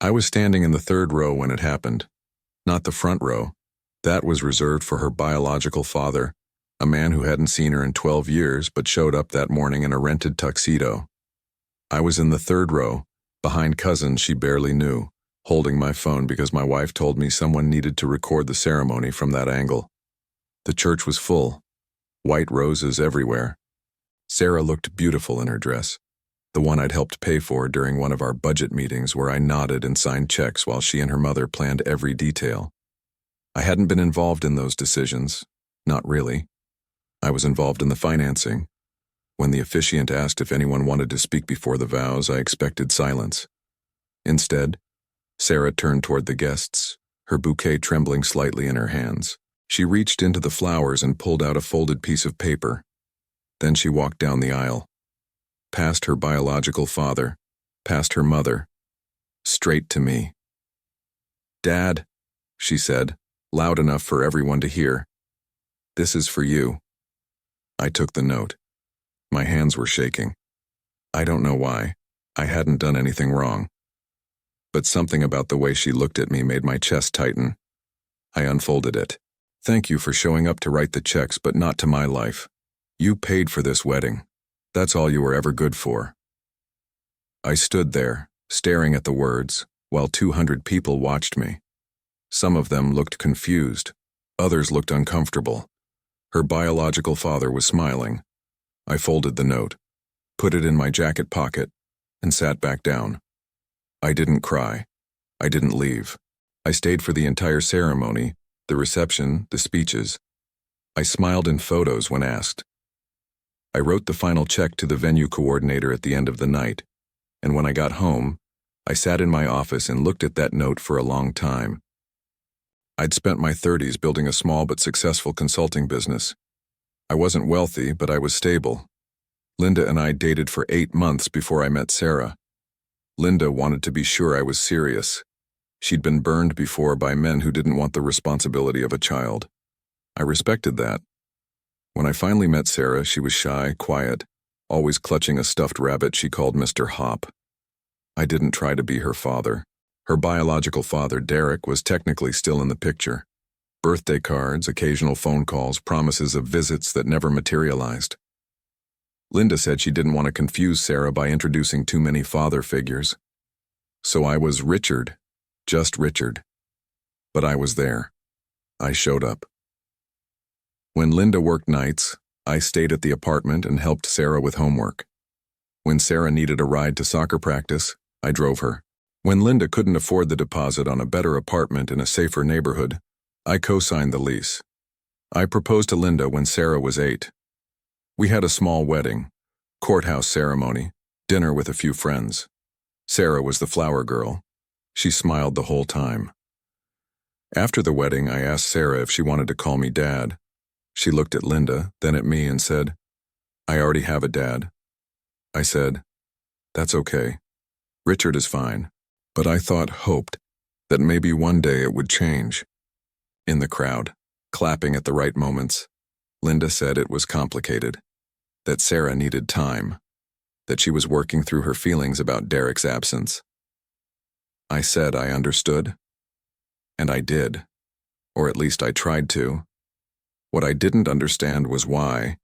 I was standing in the third row when it happened. Not the front row. That was reserved for her biological father, a man who hadn't seen her in 12 years but showed up that morning in a rented tuxedo. I was in the third row, behind cousins she barely knew, holding my phone because my wife told me someone needed to record the ceremony from that angle. The church was full, white roses everywhere. Sarah looked beautiful in her dress, the one I'd helped pay for during one of our budget meetings where I nodded and signed checks while she and her mother planned every detail. I hadn't been involved in those decisions, not really. I was involved in the financing. When the officiant asked if anyone wanted to speak before the vows, I expected silence. Instead, Sarah turned toward the guests, her bouquet trembling slightly in her hands. She reached into the flowers and pulled out a folded piece of paper. Then she walked down the aisle, past her biological father, past her mother, straight to me. "Dad," she said, loud enough for everyone to hear, "this is for you." I took the note. My hands were shaking. I don't know why. I hadn't done anything wrong. But something about the way she looked at me made my chest tighten. I unfolded it. "Thank you for showing up to write the checks, but not to my life. You paid for this wedding. That's all you were ever good for." I stood there, staring at the words, while 200 people watched me. Some of them looked confused. Others looked uncomfortable. Her biological father was smiling. I folded the note, put it in my jacket pocket, and sat back down. I didn't cry. I didn't leave. I stayed for the entire ceremony, the reception, the speeches. I smiled in photos when asked. I wrote the final check to the venue coordinator at the end of the night, and when I got home, I sat in my office and looked at that note for a long time. I'd spent my 30s building a small but successful consulting business. I wasn't wealthy, but I was stable. Linda and I dated for 8 months before I met Sarah. Linda wanted to be sure I was serious. She'd been burned before by men who didn't want the responsibility of a child. I respected that. When I finally met Sarah, she was shy, quiet, always clutching a stuffed rabbit she called Mr. Hop. I didn't try to be her father. Her biological father, Derek, was technically still in the picture. Birthday cards, occasional phone calls, promises of visits that never materialized. Linda said she didn't want to confuse Sarah by introducing too many father figures. So I was Richard, just Richard. But I was there. I showed up. When Linda worked nights, I stayed at the apartment and helped Sarah with homework. When Sarah needed a ride to soccer practice, I drove her. When Linda couldn't afford the deposit on a better apartment in a safer neighborhood, I co-signed the lease. I proposed to Linda when Sarah was 8. We had a small wedding, courthouse ceremony, dinner with a few friends. Sarah was the flower girl. She smiled the whole time. After the wedding, I asked Sarah if she wanted to call me Dad. She looked at Linda, then at me and said, "I already have a dad." I said, "That's okay. Richard is fine." But I hoped, that maybe one day it would change. In the crowd, clapping at the right moments, Linda said it was complicated, that Sarah needed time, that she was working through her feelings about Derek's absence. I said I understood, and I did, or at least I tried to. What I didn't understand was why,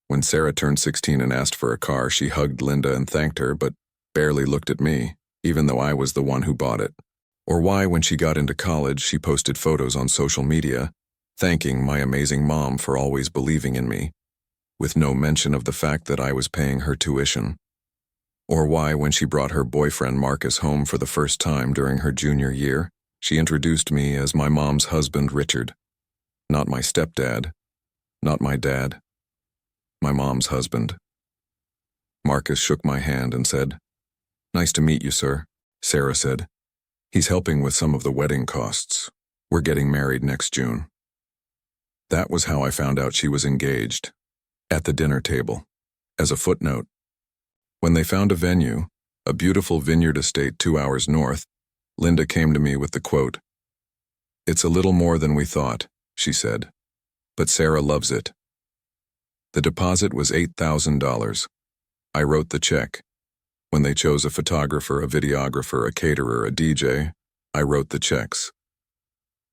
when Sarah turned 16 and asked for a car, she hugged Linda and thanked her, but barely looked at me, even though I was the one who bought it. Or why, when she got into college, she posted photos on social media, thanking my amazing mom for always believing in me, with no mention of the fact that I was paying her tuition. Or why, when she brought her boyfriend Marcus home for the first time during her junior year, she introduced me as my mom's husband, Richard. Not my stepdad, not my dad, my mom's husband. Marcus shook my hand and said, "Nice to meet you, sir," Sarah said. "He's helping with some of the wedding costs. We're getting married next June." That was how I found out she was engaged, at the dinner table, as a footnote. When they found a venue, a beautiful vineyard estate 2 hours north, Linda came to me with the quote, "It's a little more than we thought," she said, "but Sarah loves it." The deposit was $8,000. I wrote the check. When they chose a photographer, a videographer, a caterer, a DJ, I wrote the checks.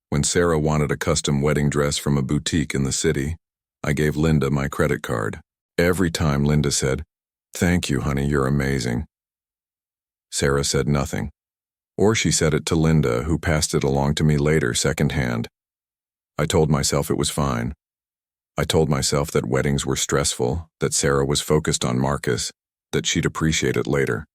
When Sarah wanted a custom wedding dress from a boutique in the city, I gave Linda my credit card. Every time Linda said, "Thank you, honey, you're amazing," Sarah said nothing. Or she said it to Linda, who passed it along to me later secondhand. I told myself it was fine. I told myself that weddings were stressful, that Sarah was focused on Marcus, that she'd appreciate it later.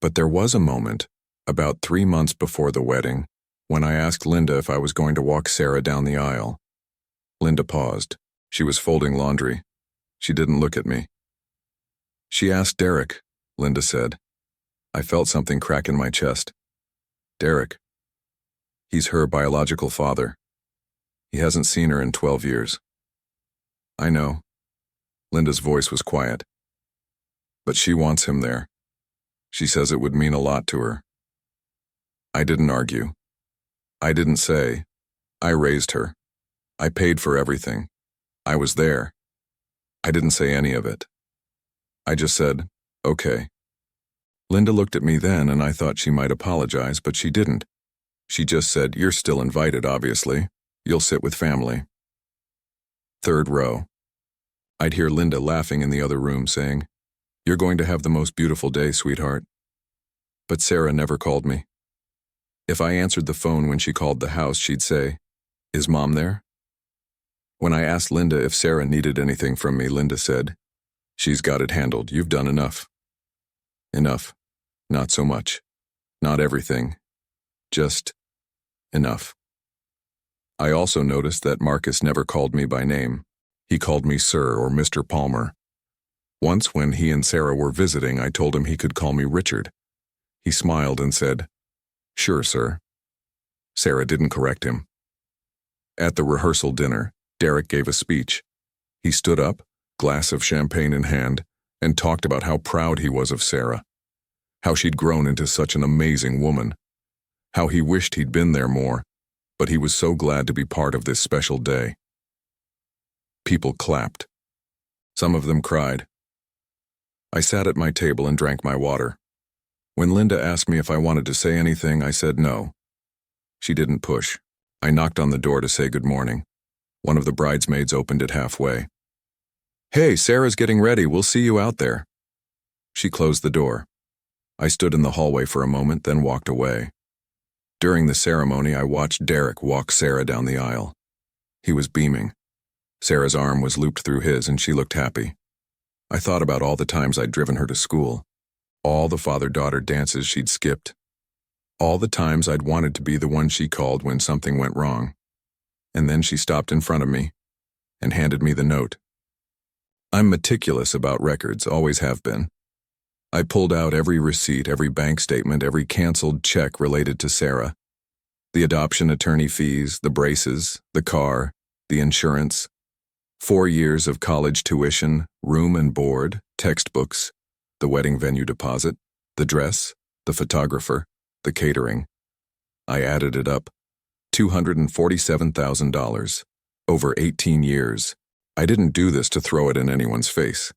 But there was a moment, about 3 months before the wedding, when I asked Linda if I was going to walk Sarah down the aisle. Linda paused. She was folding laundry. She didn't look at me. "She asked Derek," Linda said. I felt something crack in my chest. Derek. He's her biological father. He hasn't seen her in 12 years. I know. Linda's voice was quiet. But she wants him there. She says it would mean a lot to her. I didn't argue. I didn't say. I raised her. I paid for everything. I was there. I didn't say any of it. I just said, okay. Linda looked at me then and I thought she might apologize, but she didn't. She just said, "You're still invited, obviously. You'll sit with family." Third row. I'd hear Linda laughing in the other room saying, "You're going to have the most beautiful day, sweetheart." But Sarah never called me. If I answered the phone when she called the house, she'd say, "Is Mom there?" When I asked Linda if Sarah needed anything from me, Linda said, "She's got it handled. You've done enough." Enough. Not so much. Not everything. Just enough. I also noticed that Marcus never called me by name. He called me Sir or Mr. Palmer. Once when he and Sarah were visiting, I told him he could call me Richard. He smiled and said, "Sure, sir." Sarah didn't correct him. At the rehearsal dinner, Derek gave a speech. He stood up, glass of champagne in hand, and talked about how proud he was of Sarah, how she'd grown into such an amazing woman, how he wished he'd been there more, but he was so glad to be part of this special day. People clapped. Some of them cried. I sat at my table and drank my water. When Linda asked me if I wanted to say anything, I said no. She didn't push. I knocked on the door to say good morning. One of the bridesmaids opened it halfway. "Hey, Sarah's getting ready. We'll see you out there." She closed the door. I stood in the hallway for a moment, then walked away. During the ceremony, I watched Derek walk Sarah down the aisle. He was beaming. Sarah's arm was looped through his, and she looked happy. I thought about all the times I'd driven her to school, all the father-daughter dances she'd skipped, all the times I'd wanted to be the one she called when something went wrong. And then she stopped in front of me and handed me the note. I'm meticulous about records, always have been. I pulled out every receipt, every bank statement, every canceled check related to Sarah. The adoption attorney fees, the braces, the car, the insurance, 4 years of college tuition, room and board, textbooks, the wedding venue deposit, the dress, the photographer, the catering. I added it up. $247,000. Over 18 years. I didn't do this to throw it in anyone's face.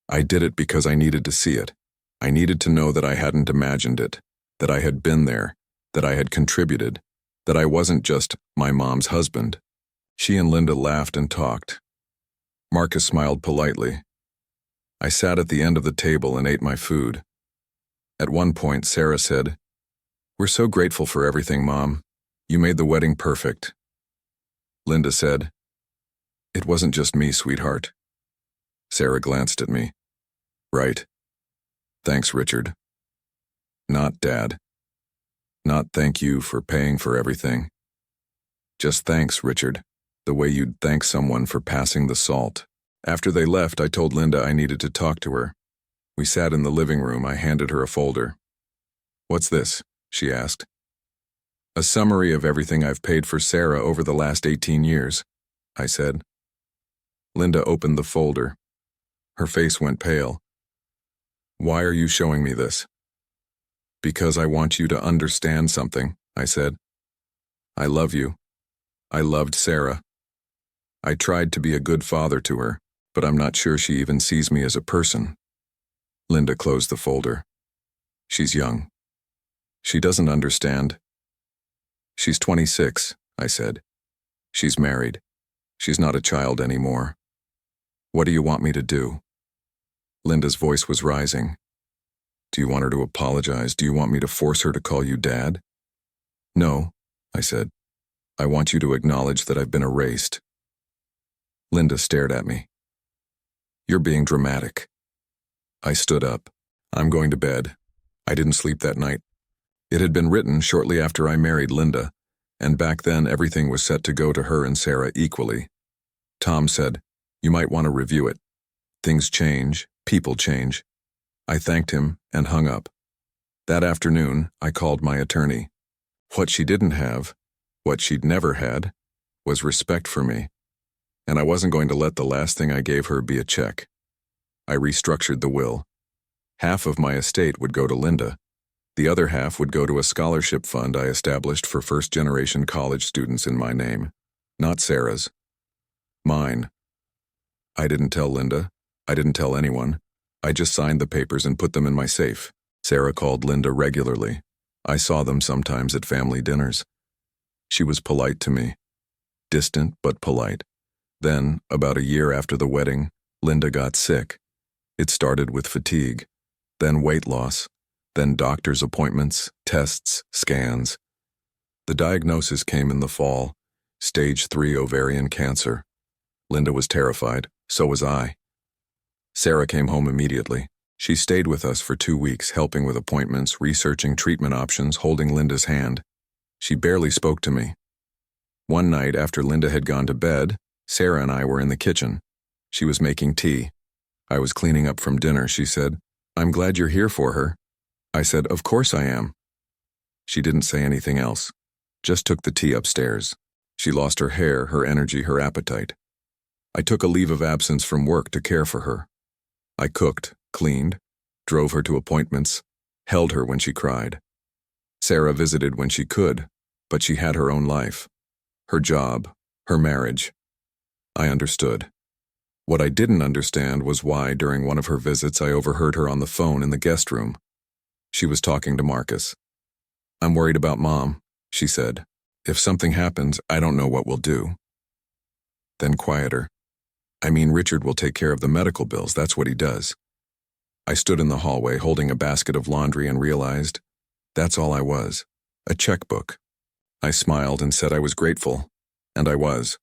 I did it because I needed to see it. I needed to know that I hadn't imagined it, that I had been there, that I had contributed, that I wasn't just my mom's husband. She and Linda laughed and talked. Marcus smiled politely. I sat at the end of the table and ate my food. At one point, Sarah said, "We're so grateful for everything, Mom. You made the wedding perfect." Linda said, "It wasn't just me, sweetheart." Sarah glanced at me. Right. Thanks, Richard. Not Dad. Not thank you for paying for everything. Just thanks, Richard, the way you'd thank someone for passing the salt. After they left, I told Linda I needed to talk to her. We sat in the living room. I handed her a folder. "What's this?" she asked. "A summary of everything I've paid for Sarah over the last 18 years, I said. Linda opened the folder. Her face went pale. "Why are you showing me this?" "Because I want you to understand something," I said. "I love you. I loved Sarah. I tried to be a good father to her, but I'm not sure she even sees me as a person." Linda closed the folder. She's young. She doesn't understand. She's 26, I said. She's married. She's not a child anymore. What do you want me to do? Linda's voice was rising. Do you want her to apologize? Do you want me to force her to call you Dad? No, I said. I want you to acknowledge that I've been erased. Linda stared at me. You're being dramatic. I stood up. I'm going to bed. I didn't sleep that night. It had been written shortly after I married Linda, and back then everything was set to go to her and Sarah equally. Tom said, you might want to review it. Things change, people change. I thanked him and hung up. That afternoon, I called my attorney. What she didn't have, what she'd never had, was respect for me. And I wasn't going to let the last thing I gave her be a check. I restructured the will. Half of my estate would go to Linda. The other half would go to a scholarship fund I established for first-generation college students in my name. Not Sarah's. Mine. I didn't tell Linda. I didn't tell anyone. I just signed the papers and put them in my safe. Sarah called Linda regularly. I saw them sometimes at family dinners. She was polite to me. Distant but polite. Then, about a year after the wedding, Linda got sick. It started with fatigue, then weight loss, then doctor's appointments, tests, scans. The diagnosis came in the fall, stage 3 ovarian cancer. Linda was terrified, so was I. Sarah came home immediately. She stayed with us for 2 weeks, helping with appointments, researching treatment options, holding Linda's hand. She barely spoke to me. One night after Linda had gone to bed, Sarah and I were in the kitchen. She was making tea. I was cleaning up from dinner. She said, I'm glad you're here for her. I said, of course I am. She didn't say anything else, just took the tea upstairs. She lost her hair, her energy, her appetite. I took a leave of absence from work to care for her. I cooked, cleaned, drove her to appointments, held her when she cried. Sarah visited when she could, but she had her own life, her job, her marriage. I understood. What I didn't understand was why, during one of her visits, I overheard her on the phone in the guest room. She was talking to Marcus. I'm worried about Mom, she said. If something happens, I don't know what we'll do. Then quieter. I mean, Richard will take care of the medical bills, that's what he does. I stood in the hallway holding a basket of laundry and realized that's all I was, a checkbook. I smiled and said I was grateful, and I was.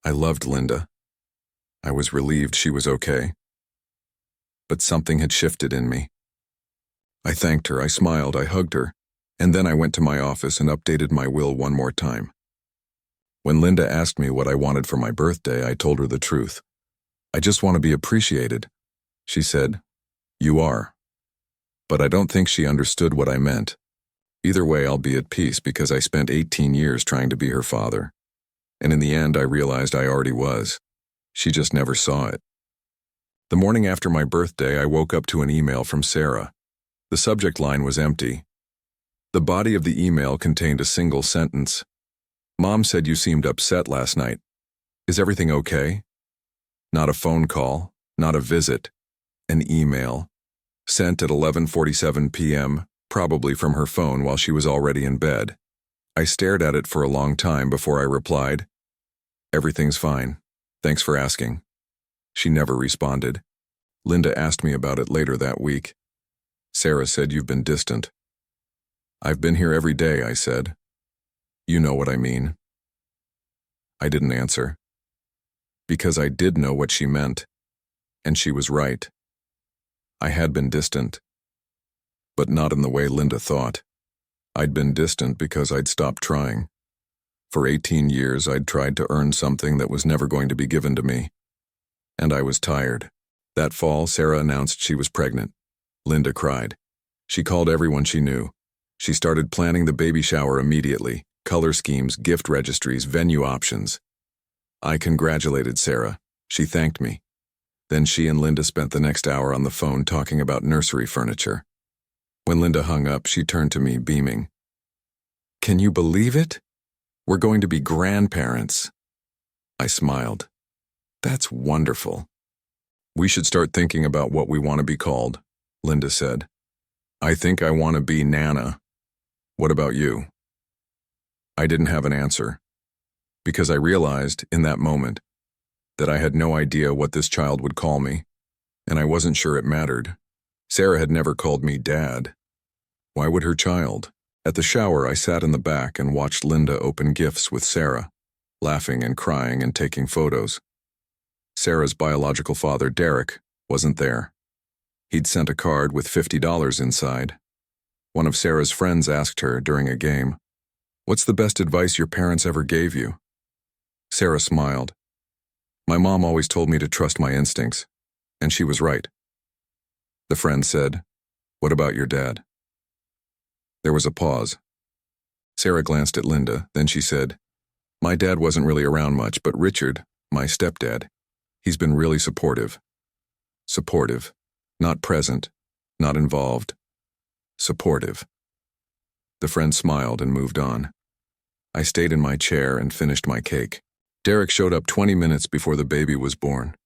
I loved Linda. I was relieved she was okay. But something had shifted in me. I thanked her, I smiled, I hugged her, and then I went to my office and updated my will one more time. When Linda asked me what I wanted for my birthday, I told her the truth. I just want to be appreciated. She said, you are. But I don't think she understood what I meant. Either way, I'll be at peace because I spent 18 years trying to be her father. And in the end, I realized I already was. She just never saw it. The morning after my birthday, I woke up to an email from Sarah. The subject line was empty. The body of the email contained a single sentence. Mom said you seemed upset last night. Is everything okay? Not a phone call, not a visit. An email. Sent at 11:47 p.m., probably from her phone while she was already in bed. I stared at it for a long time before I replied, everything's fine. Thanks for asking. She never responded. Linda asked me about it later that week. Sarah said you've been distant. I've been here every day, I said. You know what I mean. I didn't answer. Because I did know what she meant. And she was right. I had been distant. But not in the way Linda thought. I'd been distant because I'd stopped trying. For 18 years, I'd tried to earn something that was never going to be given to me. And I was tired. That fall, Sarah announced she was pregnant. Linda cried. She called everyone she knew. She started planning the baby shower immediately, color schemes, gift registries, venue options. I congratulated Sarah. She thanked me. Then she and Linda spent the next hour on the phone talking about nursery furniture. When Linda hung up, she turned to me, beaming. Can you believe it? We're going to be grandparents. I smiled. That's wonderful. We should start thinking about what we want to be called, Linda said. I think I want to be Nana. What about you? I didn't have an answer, because I realized, in that moment, that I had no idea what this child would call me, and I wasn't sure it mattered. Sarah had never called me Dad. Why would her child? At the shower, I sat in the back and watched Linda open gifts with Sarah, laughing and crying and taking photos. Sarah's biological father, Derek, wasn't there. He'd sent a card with $50 inside. One of Sarah's friends asked her during a game, "What's the best advice your parents ever gave you?" Sarah smiled. "My mom always told me to trust my instincts, and she was right." The friend said, "What about your dad?" There was a pause. Sarah glanced at Linda, then she said, "My dad wasn't really around much, but Richard, my stepdad, he's been really supportive." Supportive. Not present. Not involved. Supportive. The friend smiled and moved on. I stayed in my chair and finished my cake. Derek showed up 20 minutes before the baby was born.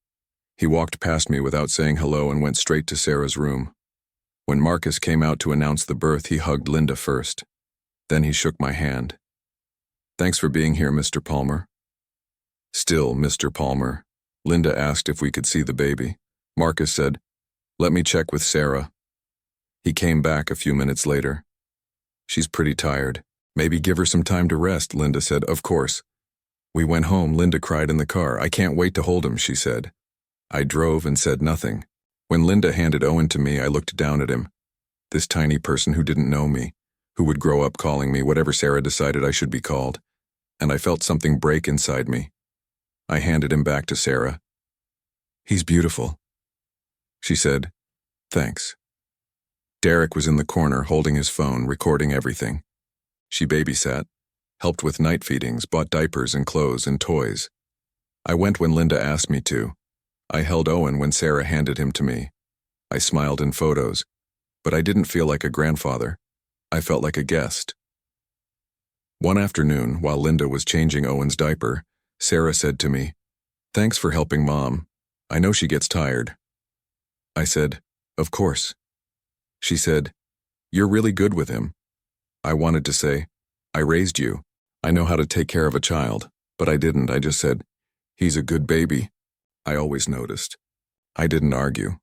He walked past me without saying hello and went straight to Sarah's room. When Marcus came out to announce the birth, he hugged Linda first. Then he shook my hand. "Thanks for being here, Mr. Palmer." Still, Mr. Palmer. Linda asked if we could see the baby. Marcus said, "Let me check with Sarah." He came back a few minutes later. "She's pretty tired. Maybe give her some time to rest," Linda said. "Of course." We went home. Linda cried in the car. "I can't wait to hold him," she said. I drove and said nothing. When Linda handed Owen to me, I looked down at him. This tiny person who didn't know me, who would grow up calling me whatever Sarah decided I should be called. And I felt something break inside me. I handed him back to Sarah. "He's beautiful." She said, "Thanks." Derek was in the corner holding his phone, recording everything. She babysat, helped with night feedings, bought diapers and clothes and toys. I went when Linda asked me to. I held Owen when Sarah handed him to me. I smiled in photos, but I didn't feel like a grandfather. I felt like a guest. One afternoon, while Linda was changing Owen's diaper, Sarah said to me, "Thanks for helping Mom. I know she gets tired." I said, "Of course." She said, "You're really good with him." I wanted to say, "I raised you. I know how to take care of a child," but I didn't. I just said, "He's a good baby." I always noticed. I didn't argue.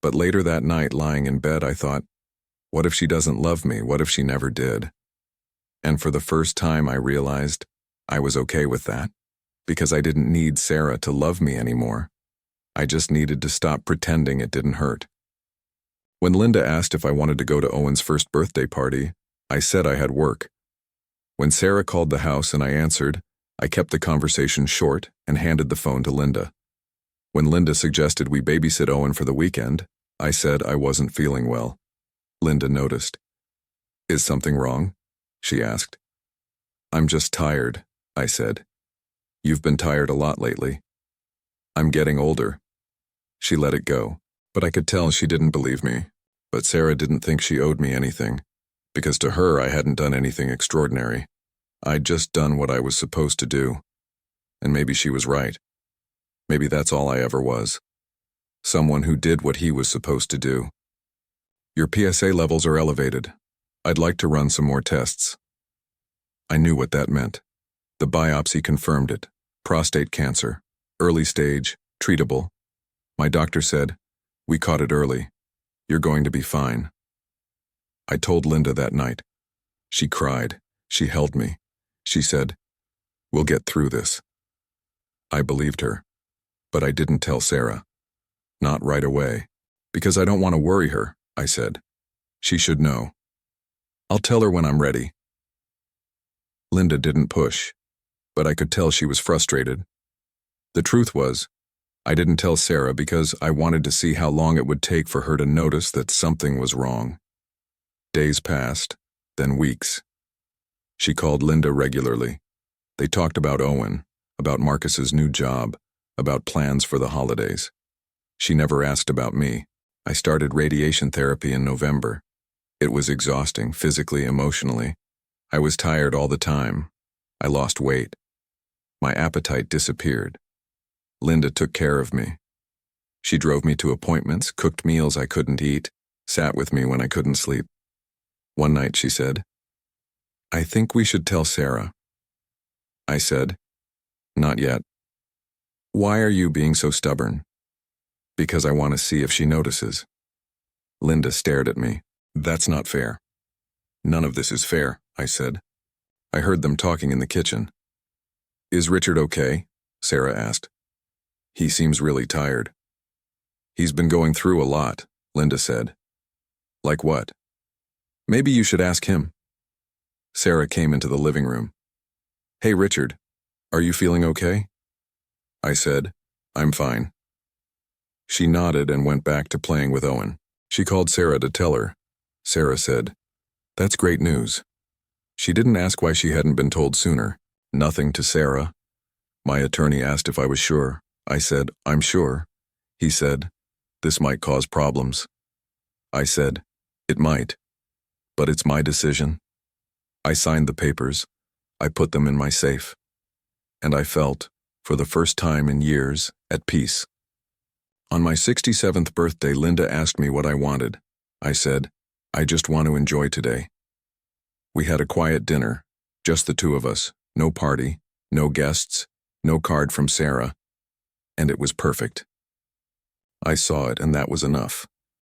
But later that night, lying in bed, I thought, what if she doesn't love me? What if she never did? And for the first time, I realized I was okay with that, because I didn't need Sarah to love me anymore. I just needed to stop pretending it didn't hurt. When Linda asked if I wanted to go to Owen's first birthday party, I said I had work. When Sarah called the house and I answered, I kept the conversation short and handed the phone to Linda. When Linda suggested we babysit Owen for the weekend, I said I wasn't feeling well. Linda noticed. "Is something wrong?" she asked. "I'm just tired," I said. "You've been tired a lot lately." "I'm getting older." She let it go, but I could tell she didn't believe me. But Sarah didn't think she owed me anything, because to her I hadn't done anything extraordinary. I'd just done what I was supposed to do. And maybe she was right. Maybe that's all I ever was. Someone who did what he was supposed to do. "Your PSA levels are elevated. I'd like to run some more tests." I knew what that meant. The biopsy confirmed it. Prostate cancer. Early stage. Treatable. My doctor said, "We caught it early. You're going to be fine." I told Linda that night. She cried. She held me. She said, "We'll get through this." I believed her. But I didn't tell Sarah. Not right away. "Because I don't want to worry her," I said. "She should know. I'll tell her when I'm ready." Linda didn't push, but I could tell she was frustrated. The truth was, I didn't tell Sarah because I wanted to see how long it would take for her to notice that something was wrong. Days passed, then weeks. She called Linda regularly. They talked about Owen, about Marcus's new job, about plans for the holidays. She never asked about me. I started radiation therapy in November. It was exhausting, physically, emotionally. I was tired all the time. I lost weight. My appetite disappeared. Linda took care of me. She drove me to appointments, cooked meals I couldn't eat, sat with me when I couldn't sleep. One night she said, "I think we should tell Sarah." I said, "Not yet." "Why are you being so stubborn?" "Because I want to see if she notices." Linda stared at me. "That's not fair." "None of this is fair," I said. I heard them talking in the kitchen. "Is Richard okay?" Sarah asked. "He seems really tired." "He's been going through a lot," Linda said. "Like what?" "Maybe you should ask him." Sarah came into the living room. "Hey, Richard, are you feeling okay?" I said, "I'm fine." She nodded and went back to playing with Owen. She called Sarah to tell her. Sarah said, "That's great news." She didn't ask why she hadn't been told sooner. Nothing to Sarah. My attorney asked if I was sure. I said, "I'm sure." He said, "This might cause problems." I said, "It might, but it's my decision." I signed the papers. I put them in my safe. And I felt, for the first time in years, at peace. On my 67th birthday, Linda asked me what I wanted. I said, "I just want to enjoy today." We had a quiet dinner, just the two of us, no party, no guests, no card from Sarah, and it was perfect. I saw it, and that was enough.